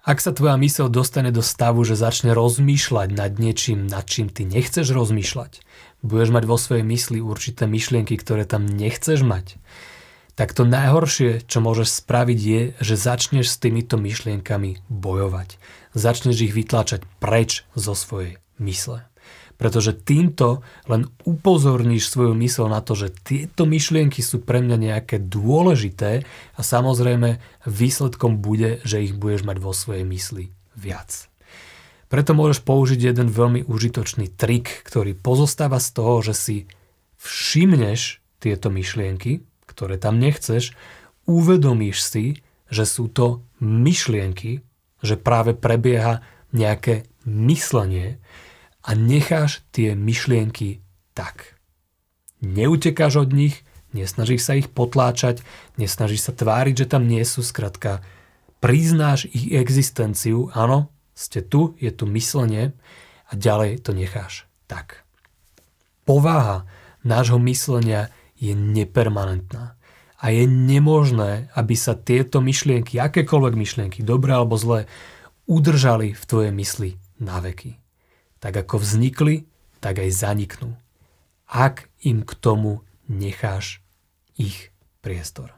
Ak sa tvoja myseľ dostane do stavu, že začne rozmýšľať nad niečím, nad čím ty nechceš rozmýšľať, budeš mať vo svojej mysli určité myšlienky, ktoré tam nechceš mať, tak to najhoršie, čo môžeš spraviť je, že začneš s týmito myšlienkami bojovať. Začneš ich vytláčať preč zo svojej mysle. Pretože týmto len upozorníš svoju myseľ na to, že tieto myšlienky sú pre mňa nejaké dôležité a samozrejme výsledkom bude, že ich budeš mať vo svojej mysli viac. Preto môžeš použiť jeden veľmi užitočný trik, ktorý pozostáva z toho, že si všimneš tieto myšlienky, ktoré tam nechceš, uvedomíš si, že sú to myšlienky, že práve prebieha nejaké myslenie a necháš tie myšlienky tak. Neutekáš od nich, nesnažíš sa ich potláčať, nesnažíš sa tváriť, že tam nie sú, skrátka priznáš ich existenciu, áno, ste tu, je tu myslenie a ďalej to necháš tak. Povaha nášho myslenia je nepermanentná a je nemožné, aby sa tieto myšlienky, akékoľvek myšlienky, dobré alebo zlé, udržali v tvojej mysli na veky. Tak ako vznikli, tak aj zaniknú. Ak im k tomu necháš ich priestor.